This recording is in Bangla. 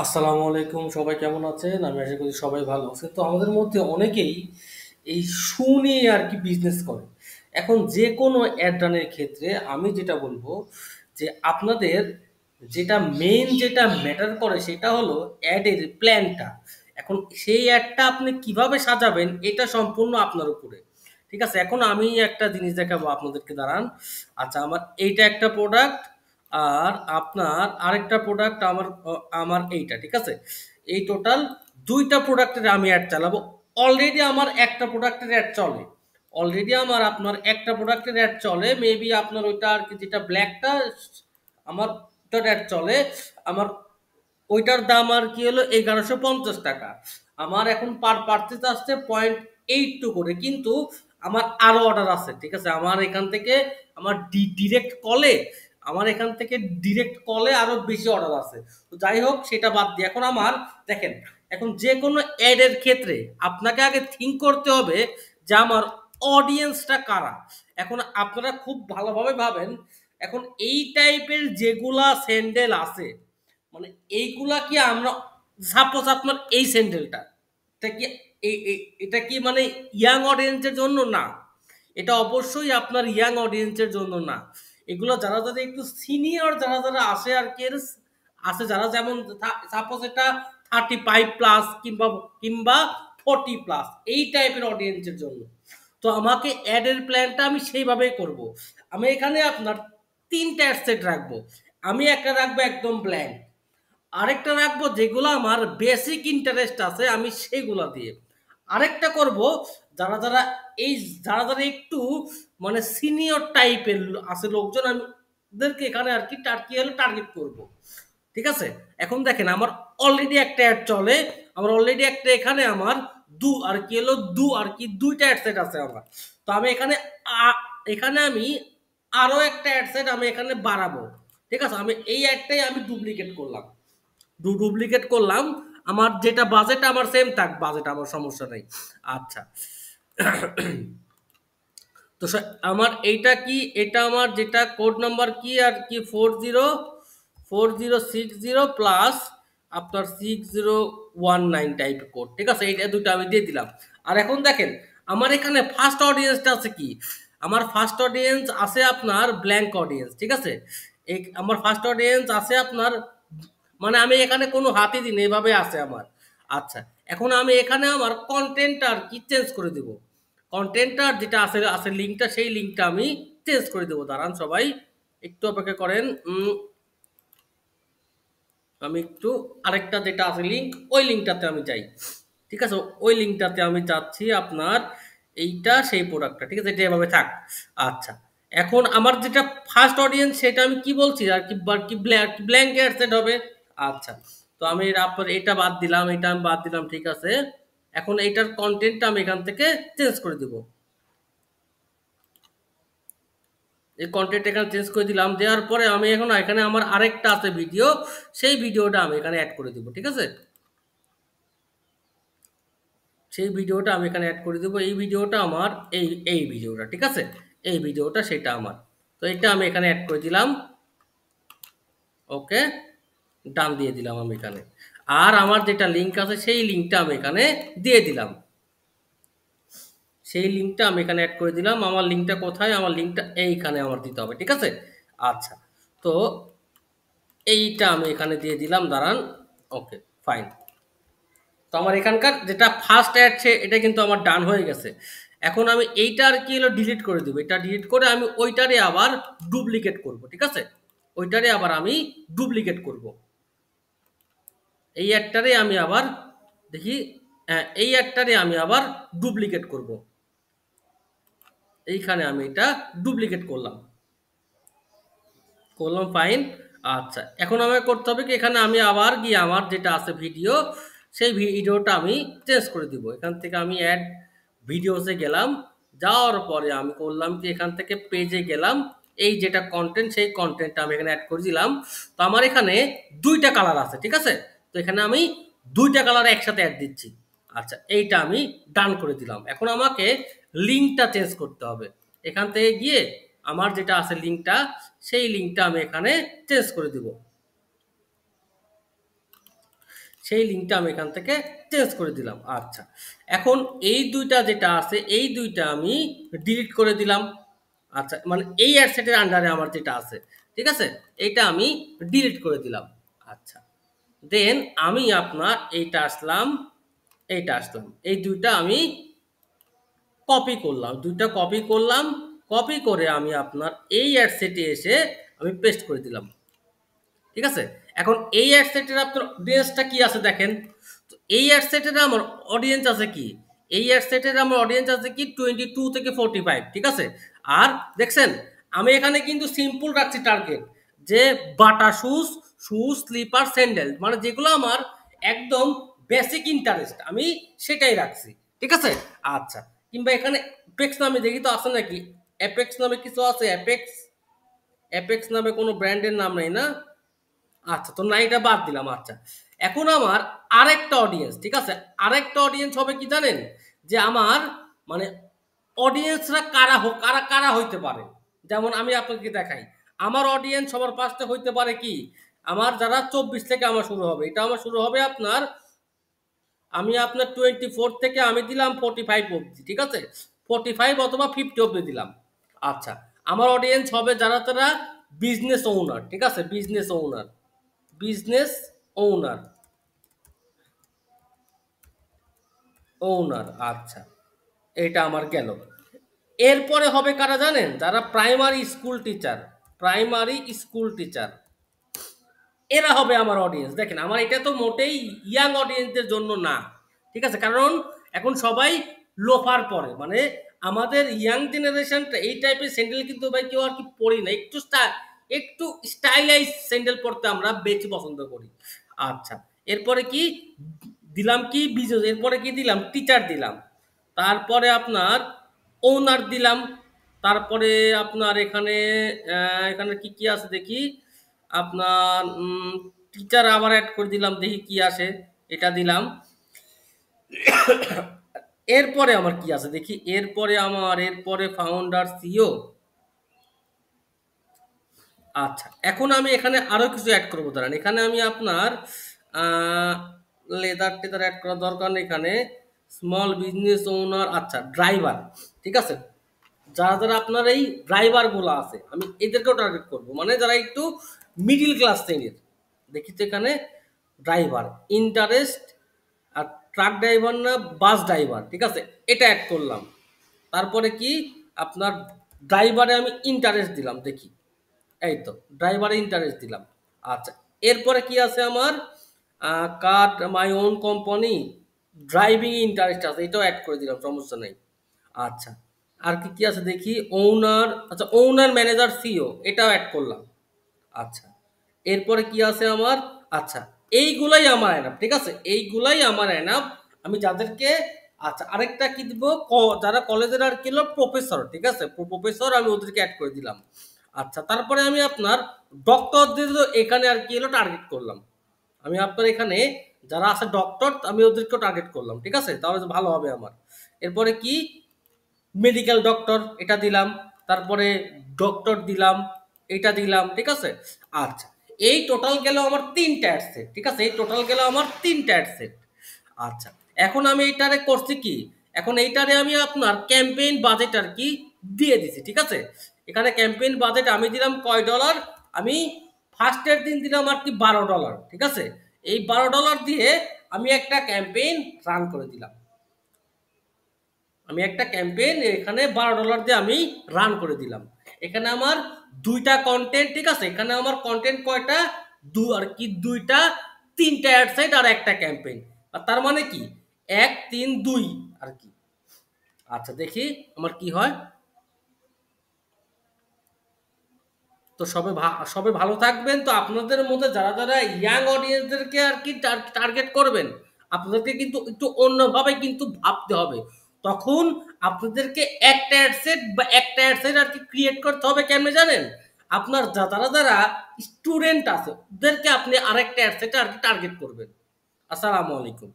আসসালামু আলাইকুম, সবাই কেমন আছেন? আমি আশা করি সবাই ভালো আছে। তো আমাদের মধ্যে অনেকেই এই শু নিয়ে আর কি বিজনেস করে। এখন যে কোনো অ্যাড রানের ক্ষেত্রে আমি যেটা বলবো যে আপনাদের যেটা ম্যাটার করে সেটা হলো অ্যাডের প্ল্যানটা। এখন সেই অ্যাডটা আপনি কিভাবে সাজাবেন এটা সম্পূর্ণ আপনার উপরে। ঠিক আছে? এখন আমি একটা জিনিস দেখাবো আপনাদেরকে, দাঁড়ান। আচ্ছা, আমার এইটা একটা প্রোডাক্ট, আর আপনার আরেকটা প্রোডাক্ট আমার এইটা, ঠিক আছে? এই টোটাল দুইটা প্রোডাক্টের আমি অ্যাড চালাবো। অলরেডি আমার একটা প্রোডাক্টের অ্যাড চলে। অলরেডি আমার আপনার একটা প্রোডাক্টের অ্যাড চলে, মেবি আপনার ওইটা আর কি, যেটা ব্ল্যাকটা আমার ওটার অ্যাড চলে। আমার ওইটার দাম আর কি হলো 1150 টাকা। আমার এখন পার পার্চেস আসছে 0.82 করে, কিন্তু আমার আরো অর্ডার আছে। ঠিক আছে, আমার এখান থেকে আমার ডিরেক্ট কলে আমার এখান থেকে ডিরেক্ট কলে আরো বেশি অর্ডার আছে। তো যাই হোক, সেটা বাদ দিয়ে এখন আমার দেখেন, এখন যে কোনো অ্যাডের ক্ষেত্রে আপনাকে আগে থিঙ্ক করতে হবে যে আমার অডিয়েন্সটা কারা। এখন আপনারা খুব ভালোভাবে ভাবেন, এখন এই টাইপের যেগুলা স্যান্ডেল আছে, মানে এইগুলা কি আমরা, সাপোজ আপনার এই স্যান্ডেলটা, এটা কি এটা কি মানে ইয়াং অডিয়েন্সের জন্য? না, এটা অবশ্যই আপনার ইয়াং অডিয়েন্সের জন্য না। এগুলো যারা যারা একটু সিনিয়র, যারা যারা আসে আর কি, আছে যারা, যেমন সাপোজ এটা 35+, কিংবা কিংবা 40+, এই টাইপের অডিয়েন্সের জন্য। তো আমাকে অ্যাডের প্ল্যানটা আমি সেইভাবেই করব। আমি এখানে আপনার তিনটা অ্যাডসেট রাখবো। আমি একটা রাখবো একদম ব্ল্যাঙ্ক, আরেকটা রাখবো যেগুলো আমার বেসিক ইন্টারেস্ট আছে আমি সেগুলা দিয়ে, আরেকটা করব যারা যারা এই যারা যারা একটু মানে সিনিয়র টাইপের আছে লোকজন, আমি ওদেরকে এখানে আর কি টার্গেট করব। ঠিক আছে? এখন দেখেন, আমার অলরেডি একটা অ্যাড চলে। আমার অলরেডি একটা এখানে আমার দুইটা অ্যাডসেট আছে আমার। তো আমি এখানে আমি আরো একটা অ্যাডসেট আমি এখানে বাড়াবো। ঠিক আছে, আমি এই অ্যাডটাই আমি ডুপ্লিকেট করলাম। ডুপ্লিকেট করলাম। আমার যেটা বাজেট আমার সেম থাক, বাজেট আমার সমস্যা নেই। আচ্ছা, তো আমার এইটা কি, এটা আমার যেটা কোড নাম্বার কি আর কি, 404060 প্লাস আপনার 6019 টাইপ কোড। ঠিক আছে, এইটা দুটো আমি দিয়ে দিলাম। আর এখন দেখেন, আমার এখানে ফার্স্ট অডিয়েন্সটা আছে কি, আমার ফার্স্ট অডিয়েন্স আছে আপনার ব্ল্যাঙ্ক অডিয়েন্স। ঠিক আছে, এই আমার ফার্স্ট অডিয়েন্স আছে আপনার, মানে আমি এখানে কোনো হাতই দিন, এভাবে আছে আমার। আচ্ছা, এখন আমি এখানে আমার কন্টেন্টটা আর কি চেঞ্জ করে দেব। কন্টেন্টটার যেটা আছে আছে লিঙ্কটা, সেই লিঙ্কটা আমি চেঞ্জ করে দেবো। দাঁড়ান সবাই, একটু অপেক্ষা করেন। আমি একটু আরেকটা যেটা আছে লিঙ্ক, ওই লিঙ্কটাতে আমি যাই। ঠিক আছে, ওই লিঙ্কটাতে আমি যাচ্ছি আপনার, এইটা সেই প্রোডাক্টটা। ঠিক আছে, এটা এভাবে থাক। আচ্ছা, এখন আমার যেটা ফার্স্ট অডিয়েন্স সেটা আমি কি বলছি আর কি, ব্ল্যাঙ্ক অ্যাডসেট হবে। আচ্ছা, তো আমি আপনার এটা বাদ দিলাম, এটা আমি বাদ দিলাম। ঠিক আছে, এখন এইটার কন্টেন্টটা আমি এখান থেকে চেঞ্জ করে দিব। এই কন্টেন্ট এখানে চেঞ্জ করে দিলাম, দেওয়ার পরে আমি এখন এখানে আমার আরেকটা আছে ভিডিও, সেই ভিডিওটা আমি এখানে অ্যাড করে দিব। ঠিক আছে, সেই ভিডিওটা আমি এখানে অ্যাড করে দেবো। এই ভিডিওটা আমার, এই ভিডিওটা, ঠিক আছে, এই ভিডিওটা সেটা আমার। তো এটা আমি এখানে অ্যাড করে দিলাম। ওকে, ডান দিয়ে দিলাম আমি এখানে। আর আমার যেটা লিঙ্ক আছে সেই লিঙ্কটা আমি এখানে দিয়ে দিলাম। সেই লিঙ্কটা আমি এখানে অ্যাড করে দিলাম। আমার লিঙ্কটা কোথায়? আমার লিঙ্কটা এইখানে আমার দিতে হবে। ঠিক আছে, আচ্ছা, তো এইটা আমি এখানে দিয়ে দিলাম, দাঁড়ান। ওকে, ফাইন। তো আমার এখানকার যেটা ফার্স্ট অ্যাড এটা কিন্তু আমার ডান হয়ে গেছে। এখন আমি এইটা আর কি হলো ডিলিট করে দেবো। এটা ডিলিট করে আমি ওইটারে আবার ডুপ্লিকেট করব। ঠিক আছে, ওইটারে আবার আমি ডুপ্লিকেট করব। এই অ্যাডটারে আমি আবার দেখি, হ্যাঁ, এই অ্যাডটারে আমি আবার ডুপ্লিকেট করব। এইখানে আমি এটা ডুপ্লিকেট করলাম। করলাম, ফাইন। আচ্ছা, এখন আমাকে করতে হবে কি, এখানে আমি আবার গিয়ে আমার যেটা আছে ভিডিও, সেই ভিডিওটা আমি চেঞ্জ করে দিব। এখান থেকে আমি অ্যাড ভিডিওসে গেলাম, যাওয়ার পরে আমি করলাম কি, এখান থেকে পেজে গেলাম, এই যেটা কন্টেন্ট সেই কন্টেন্টটা আমি এখানে অ্যাড করে দিলাম। তো আমার এখানে দুইটা কালার আছে। ঠিক আছে, তো এখানে আমি দুইটা কালার একসাথে অ্যাড দিচ্ছি। আচ্ছা, এইটা আমি ডান করে দিলাম। এখন আমাকে লিঙ্কটা চেঞ্জ করতে হবে। এখান থেকে গিয়ে আমার যেটা আছে লিঙ্কটা, সেই লিঙ্কটা আমি এখানে চেঞ্জ করে দিব। সেই লিঙ্কটা আমি এখান থেকে চেঞ্জ করে দিলাম। আচ্ছা, এখন এই দুইটা যেটা আছে এই দুইটা আমি ডিলিট করে দিলাম। আচ্ছা, মানে এই অ্যাডসেটের আন্ডারে আমার যেটা আছে, ঠিক আছে, এইটা আমি ডিলিট করে দিলাম। আচ্ছা, দেন আমি আপনার এইটা আসলাম এই দুইটা আমি কপি করলাম। কপি করে আমি আপনার এই অ্যাডসেটে এসে আমি পেস্ট করে দিলাম। ঠিক আছে, এখন এই অ্যাডসেটের আপনার অডিয়েন্সটা কি আছে দেখেন। তো এই অ্যাডসেটের আমার অডিয়েন্স আছে কি, এই অ্যাডসেটের আমার অডিয়েন্স আছে কি 22 থেকে 45, ঠিক আছে। আর দেখছেন আমি এখানে কিন্তু সিম্পল রাখছি টার্গেট, যে বাটা শুজ, স্লিপার, স্যান্ডেল, মানে যেগুলো আমার একদম বেসিক ইন্টারেস্ট আমি সেটাই রাখছি, ঠিক আছে। আচ্ছা, কিংবা এখানে অ্যাপেক্স নামে দেখি তো আছে নাকি, অ্যাপেক্স নামে কিছু আছে, অ্যাপেক্স, অ্যাপেক্স নামে কোনো ব্র্যান্ডের নাম নেই না। আচ্ছা, তো না, এটা বাদ দিলাম। আচ্ছা, এখন আমার আরেকটা অডিয়েন্স, ঠিক আছে, আরেকটা অডিয়েন্স হবে কি জানেন, যে আমার মানে অডিয়েন্সরা কারা কারা হইতে পারে। যেমন আমি আপনাকে দেখাই, আমার অডিয়েন্স সবার পাশে হইতে পারে কি, আমার যারা 24 থেকে আমার শুরু হবে, এটা আমার শুরু হবে আপনার, আমি আপনার 24 থেকে আমি দিলাম 45 অব্দি, ঠিক আছে, 45 অথবা 50 অব্দি দিলাম। আচ্ছা, আমার অডিয়েন্স হবে যারা তারা বিজনেস ওনার, ঠিক আছে, বিজনেস ওনার। ওনার, আচ্ছা, এটা আমার গেল। এরপরে হবে কারা জানেন, যারা প্রাইমারি স্কুল টিচার, এরা হবে আমার অডিয়েন্স। দেখেন আমার এটা তো মোটেই ইয়াং অডিয়েন্সদের জন্য না, ঠিক আছে, কারণ এখন সবাই লোফার পরে, মানে আমাদের ইয়াং জেনারেশনটা এই টাইপের স্যান্ডেল কিন্তু ভাই কেউ আর কি পরি না, একটু স্টাইলাইজ স্যান্ডেল পরতে আমরা বেশি পছন্দ করি। আচ্ছা, এরপরে কি দিলাম, কি বিজনেস, এরপরে কি দিলাম, টিচার দিলাম, তারপরে আপনার ওনার দিলাম, তারপরে আপনার এখানে কি কি আছে দেখি, আপনার টিচার আবার অ্যাড করে দিলাম, দেখি কি আসে, এটা দিলাম। এরপরে আমার কি আছে দেখি, এরপরে ফাউন্ডার, সিও। আচ্ছা, এখন আমি এখানে আরো কিছু অ্যাড করবো, দাঁড়ান, এখানে আমি আপনার লেদার টেদার অ্যাড করার দরকার নেই এখানে, স্মল বিজনেস ওনার, আচ্ছা, ড্রাইভার, ঠিক আছে, যারা আপনার এই ড্রাইভার গুলো আছে আমি এদেরকেও টার্গেট করব, মানে যারা একটু মিডিল ক্লাস শ্রেণীর। দেখি তো এখানে ড্রাইভার ইন্টারেস্ট, আর ট্রাক ড্রাইভার না বাস ড্রাইভার, ঠিক আছে, এটা অ্যাড করলাম। তারপরে কি আপনার ড্রাইভারে আমি ইন্টারেস্ট দিলাম, দেখি, এই তো ড্রাইভারে ইন্টারেস্ট দিলাম। আচ্ছা, এরপরে কি আছে আমার, car my own company, driving interest আছে, এটাও অ্যাড করে দিলাম, সমস্যা নেই। আচ্ছা, আর কি কি আছে দেখি, ওনার, আচ্ছা, ওনার, ম্যানেজার, সিও, এটাও অ্যাড করলাম। আচ্ছা, এরপরে কি আছে আমার, আচ্ছা, এইগুলাই আমার এনাফ, ঠিক আছে, এইগুলাই আমার এনাফ। আমি যাদেরকে, আচ্ছা, আরেকটা কি দিব, যারা কলেজের আর কি হলো প্রফেসর, ঠিক আছে, প্রফেসর, আমি ওদেরকে অ্যাড করে দিলাম। আচ্ছা, তারপরে আমি আপনার ডক্টরদের এখানে আর কি হলো টার্গেট করলাম। আমি আপনার এখানে যারা আছে ডক্টর, আমি ওদেরকেও টার্গেট করলাম, ঠিক আছে, তাহলে ভালো হবে আমার। এরপরে কি মেডিকেল ডক্টর, এটা দিলাম, তারপরে ডক্টর দিলাম, এটা দিলাম, ঠিক আছে। আচ্ছা, এই টোটাল গেল আমার 3টা অ্যাডসেট, ঠিক আছে, এই টোটাল গেল আমার 3টা অ্যাডসেট। আচ্ছা, এখন আমি এইটারে করছি কি, এখন এইটারে আমি আপনার ক্যাম্পেইন বাজেট আর কি দিয়ে দিছি, ঠিক আছে। এখানে ক্যাম্পেইন বাজেট আমি দিলাম কয় ডলার, আমি ফার্স্টের দিন দিলাম আর কি $12, ঠিক আছে। এই $12 দিয়ে আমি একটা ক্যাম্পেইন রান করে দিলাম, আমি একটা ক্যাম্পেইন এখানে $12 দিয়ে আমি রান করে দিলাম। এখানে আমার দুইটা কন্টেন্ট, ঠিক আছে, এখানে আমার কন্টেন্ট কয়টা, আর কি দুইটা, 3টা অ্যাডসেট আর একটা ক্যাম্পেইন, আর তার মানে কি 1 3 2 আর কি। আচ্ছা, দেখি আমার কি হয়। তো সবে ভালো থাকবেন। তো আপনাদের মধ্যে যারা ইয়াং অডিয়েন্সদেরকে আর কি টার্গেট করবেন, আপনাদেরকে কিন্তু একটু অন্যভাবে কিন্তু ভাবতে হবে। তখন আপনাদেরকে একটা অ্যাডসেট আর কি ক্রিয়েট করতে হবে, কেমনে জানেন, আপনার যারা স্টুডেন্ট আছে ওদেরকে আপনি আরেকটা অ্যাডসেটে আর কি টার্গেট করবেন। আসসালামু আলাইকুম।